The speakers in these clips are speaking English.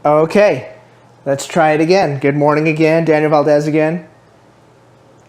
Okay, let's try it again. Good morning again, Daniel Valdez again.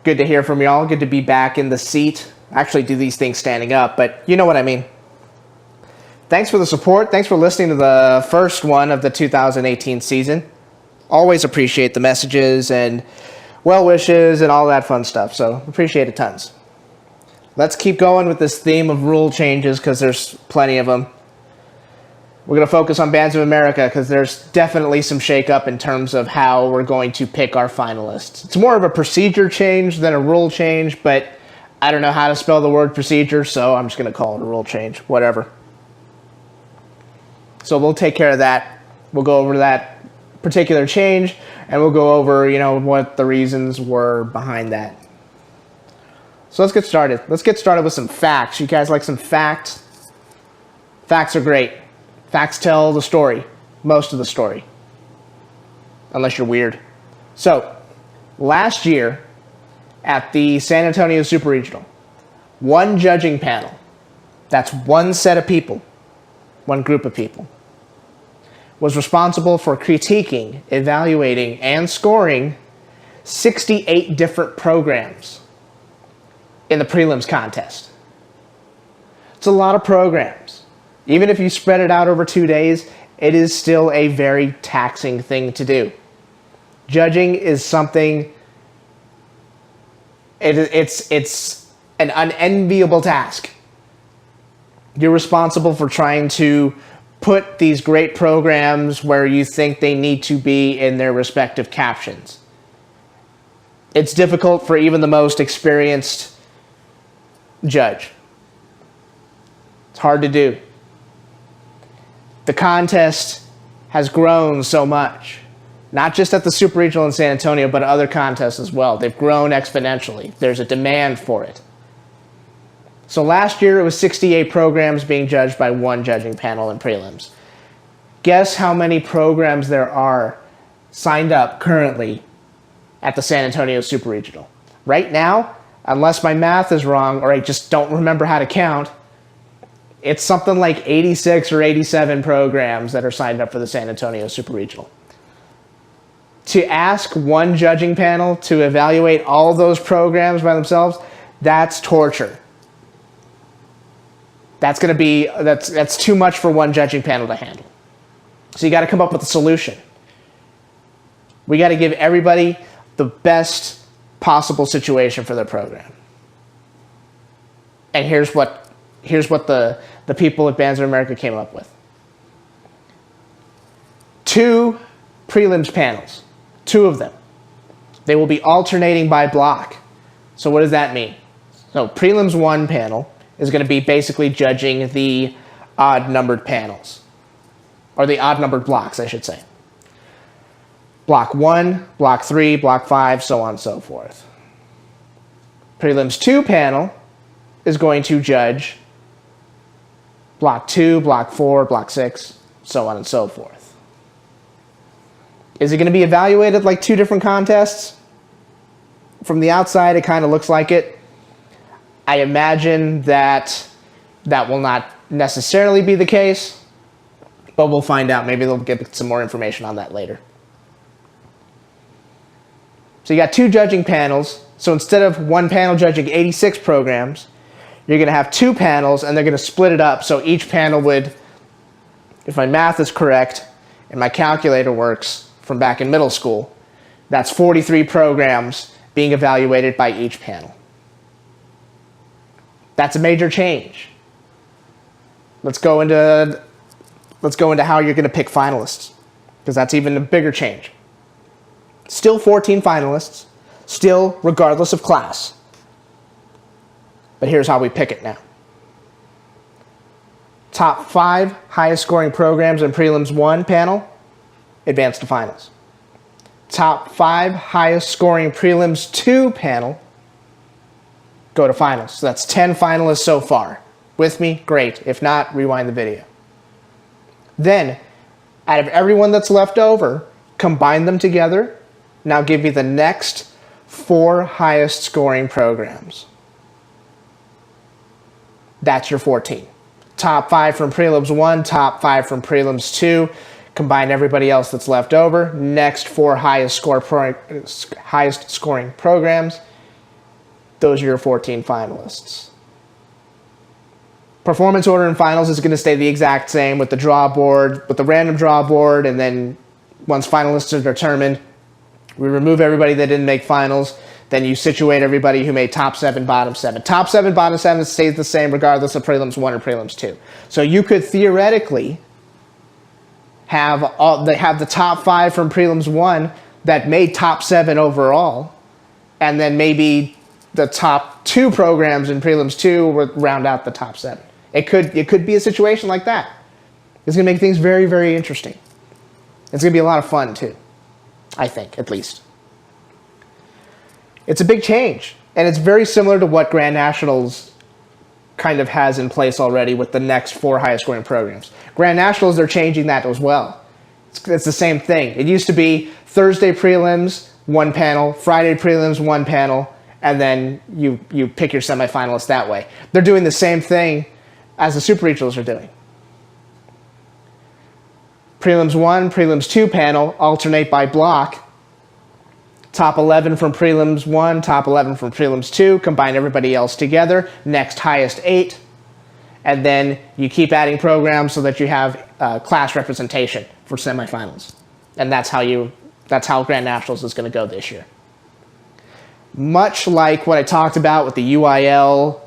Good to hear from y'all. Good to be back in the seat. I actually do these things standing up, but you know what I mean. Thanks for the support. Thanks for listening to the first one of the 2018 season. Always appreciate the messages and well wishes and all that fun stuff, so appreciate it tons. Let's keep going with this theme of rule changes because there's plenty of them. We're going to focus on Bands of America because there's definitely some shakeup in terms of how we're going to pick our finalists. It's more of a procedure change than a rule change, but I don't know how to spell the word procedure, so I'm just going to call it a rule change, whatever. So we'll take care of that. We'll go over that particular change, and we'll go over, what the reasons were behind that. So let's get started. Let's get started with some facts. You guys like some facts? Facts are great. Facts tell the story, most of the story, unless you're weird. So, last year at the San Antonio Super Regional, one judging panel, that's one set of people, one group of people, was responsible for critiquing, evaluating, and scoring 68 different programs in the prelims contest. It's a lot of programs. Even if you spread it out over 2 days, it is still a very taxing thing to do. Judging is something, it's an unenviable task. You're responsible for trying to put these great programs where you think they need to be in their respective captions. It's difficult for even the most experienced judge. It's hard to do. The contest has grown so much, not just at the Super Regional in San Antonio, but other contests as well. They've grown exponentially. There's a demand for it. So last year, it was 68 programs being judged by one judging panel in prelims. Guess how many programs there are signed up currently at the San Antonio Super Regional? Right now, unless my math is wrong or I just don't remember how to count, it's something like 86 or 87 programs that are signed up for the San Antonio Super Regional. To ask one judging panel to evaluate all those programs by themselves, that's torture. That's going to be, that's too much for one judging panel to handle. So you got to come up with a solution. We got to give everybody the best possible situation for their program. And here's what the people at Bands of America came up with. 2 prelims panels, 2 of them. They will be alternating by block. So what does that mean? So prelims 1 panel is going to be basically judging the odd-numbered panels, or the odd-numbered blocks, I should say. Block 1, Block 3, Block 5, so on and so forth. Prelims 2 panel is going to judge Block 2, Block 4, Block 6, so on and so forth. Is it going to be evaluated like 2 different contests? From the outside, it kind of looks like it. I imagine that will not necessarily be the case, but we'll find out. Maybe they'll get some more information on that later. So you got 2 judging panels. So instead of one panel judging 86 programs, you're going to have 2 panels, and they're going to split it up. So each panel would, if my math is correct and my calculator works from back in middle school, that's 43 programs being evaluated by each panel. That's a major change. Let's go into how you're going to pick finalists, because that's even a bigger change. Still 14 finalists, still regardless of class. But here's how we pick it now. Top 5 highest scoring programs in Prelims 1 panel advance to finals. Top 5 highest scoring Prelims 2 panel go to finals. So that's 10 finalists so far. With me? Great. If not, rewind the video. Then, out of everyone that's left over, combine them together. Now give me the next 4 highest scoring programs. That's your 14. Top 5 from Prelims 1, top 5 from Prelims 2. Combine everybody else that's left over. Next 4 highest scoring programs. Those are your 14 finalists. Performance order in finals is going to stay the exact same with the draw board, with the random draw board, and then once finalists are determined, we remove everybody that didn't make finals. Then you situate everybody who made top 7, bottom 7. Top 7, bottom 7 stays the same regardless of Prelims 1 or Prelims 2. So you could theoretically have the top 5 from Prelims 1 that made top 7 overall, and then maybe the top 2 programs in Prelims 2 would round out the top 7. It could be a situation like that. It's going to make things very, very interesting. It's going to be a lot of fun too, I think, at least. It's a big change, and it's very similar to what Grand Nationals kind of has in place already with the next 4 highest scoring programs. Grand Nationals, they're changing that as well. It's the same thing. It used to be Thursday prelims, 1 panel, Friday prelims, 1 panel, and then you pick your semifinalists that way. They're doing the same thing as the Super Regionals are doing. Prelims 1, Prelims 2 panel alternate by block. Top 11 from Prelims 1, top 11 from Prelims 2, combine everybody else together, next highest 8, and then you keep adding programs so that you have class representation for semifinals. And that's how Grand Nationals is going to go this year. Much like what I talked about with the UIL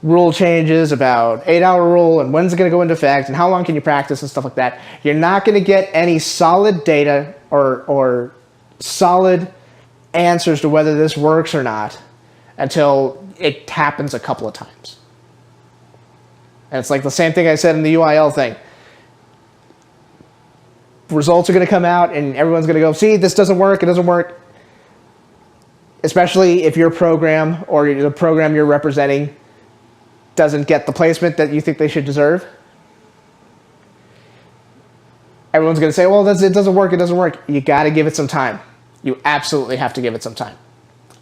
rule changes about 8-hour rule and when's it going to go into effect and how long can you practice and stuff like that, you're not going to get any solid data or solid answers to whether this works or not until it happens a couple of times. And it's like the same thing I said in the UIL thing. Results are going to come out and everyone's going to go, see, this doesn't work, it doesn't work. Especially if your program or the program you're representing doesn't get the placement that you think they should deserve. Everyone's going to say, well, it doesn't work, it doesn't work. You got to give it some time. You absolutely have to give it some time.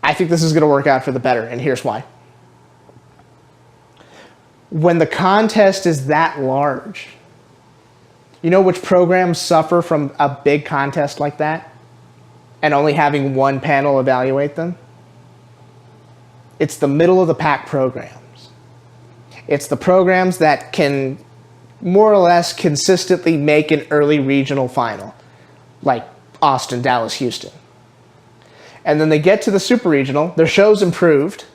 I think this is going to work out for the better, and here's why. When the contest is that large, you know which programs suffer from a big contest like that and only having 1 panel evaluate them? It's the middle of the pack programs. It's the programs that can more or less consistently make an early regional final, like Austin, Dallas, Houston. And then they get to the Super Regional, their show's improved.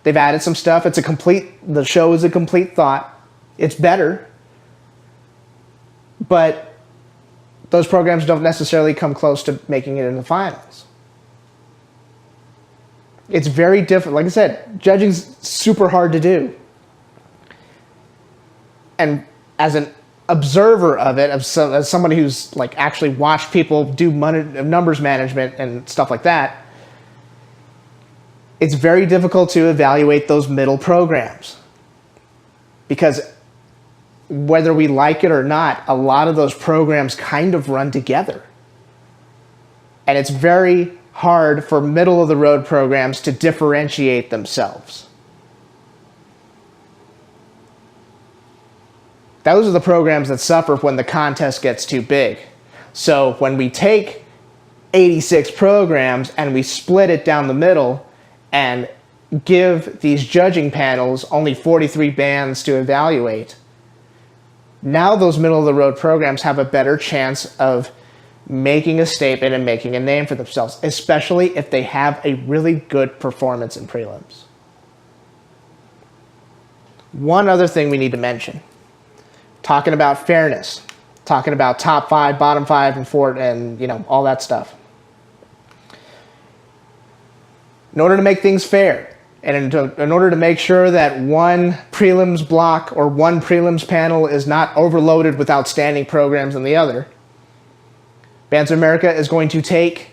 They've added some stuff. The show is a complete thought. It's better. But those programs don't necessarily come close to making it in the finals. It's very different. Like I said, judging's super hard to do. And as an observer of it, as somebody who's like actually watched people do numbers management and stuff like that, it's very difficult to evaluate those middle programs because whether we like it or not, a lot of those programs kind of run together. And it's very hard for middle of the road programs to differentiate themselves. Those are the programs that suffer when the contest gets too big. So when we take 86 programs and we split it down the middle and give these judging panels only 43 bands to evaluate, now those middle of the road programs have a better chance of making a statement and making a name for themselves, especially if they have a really good performance in prelims. One other thing we need to mention. Talking about fairness, talking about top 5, bottom 5, and 4, and all that stuff. In order to make things fair, and in order to make sure that one prelims block or one prelims panel is not overloaded with outstanding programs in the other, Bands of America is going to take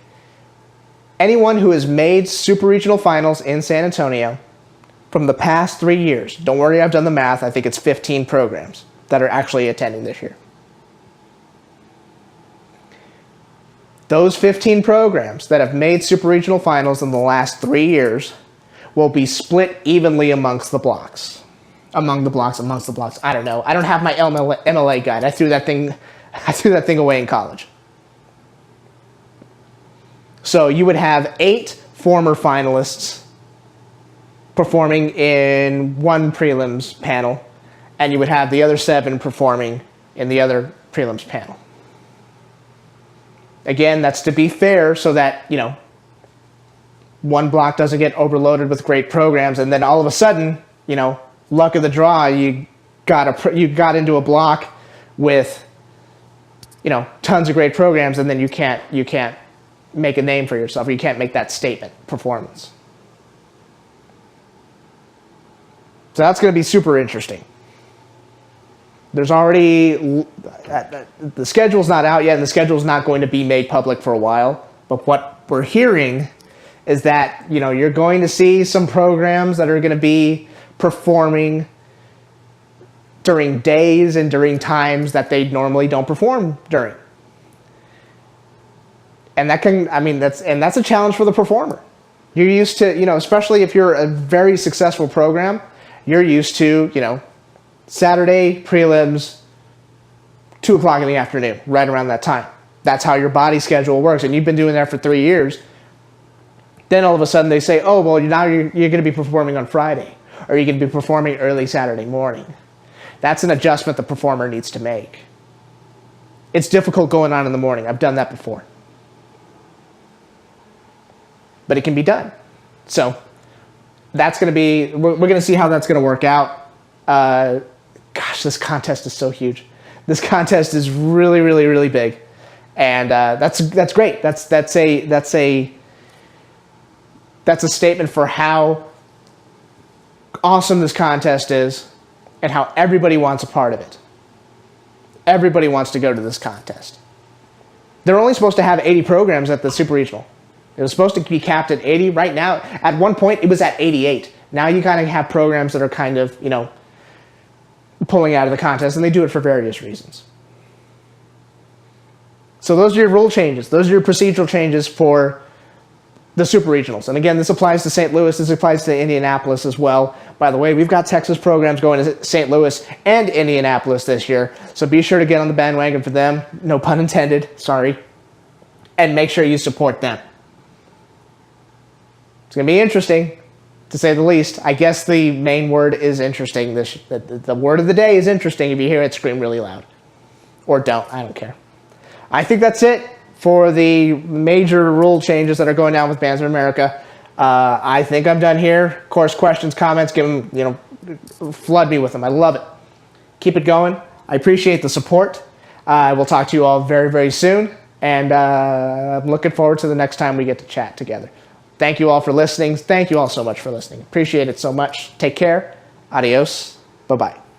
anyone who has made Super Regional Finals in San Antonio from the past 3 years. Don't worry, I've done the math. I think it's 15 programs that are actually attending this year. Those 15 programs that have made Super Regional Finals in the last 3 years will be split evenly amongst the blocks. Amongst the blocks. I don't know. I don't have my MLA guide. I threw that thing I threw that thing away in college. So you would have 8 former finalists performing in one prelims panel, and you would have the other 7 performing in the other prelims panel. Again, that's to be fair so that, you know, one block doesn't get overloaded with great programs, and then all of a sudden, you know, luck of the draw, you got into a block with, you know, tons of great programs, and then you can't make a name for yourself. You can't make that statement performance. So that's going to be super interesting. There's already, the schedule's not out yet, and the schedule's not going to be made public for a while. But what we're hearing is that, you know, you're going to see some programs that are going to be performing during days and during times that they normally don't perform during. And that can, I mean, that's a challenge for the performer. You're used to, you know, especially if you're a very successful program, you're used to, you know, Saturday prelims, 2 o'clock in the afternoon, right around that time. That's how your body schedule works, and you've been doing that for 3 years. Then all of a sudden they say, oh, well, now you're going to be performing on Friday, or you're going to be performing early Saturday morning. That's an adjustment the performer needs to make. It's difficult going on in the morning. I've done that before. But it can be done. So that's going to be, we're going to see how that's going to work out. Gosh, this contest is so huge. This contest is really, really, really big. And that's great. That's a statement for how awesome this contest is and how everybody wants a part of it. Everybody wants to go to this contest. They're only supposed to have 80 programs at the Super Regional. It was supposed to be capped at 80. Right now, at one point, it was at 88. Now you kind of have programs that are kind of, you know, pulling out of the contest, and they do it for various reasons. So those are your rule changes. Those are your procedural changes for the Super Regionals. And again, this applies to St. Louis. This applies to Indianapolis as well. By the way, we've got Texas programs going to St. Louis and Indianapolis this year. So be sure to get on the bandwagon for them. No pun intended. Sorry. And make sure you support them. It's going to be interesting, to say the least. I guess the main word is interesting. The word of the day is interesting. If you hear it, scream really loud. Or don't. I don't care. I think that's it for the major rule changes that are going down with Bands of America. I think I'm done here. Of course, questions, comments, give them, you know, flood me with them. I love it. Keep it going. I appreciate the support. We'll talk to you all very, very soon. And I'm looking forward to the next time we get to chat together. Thank you all for listening. Thank you all so much for listening. Appreciate it so much. Take care. Adios. Bye-bye.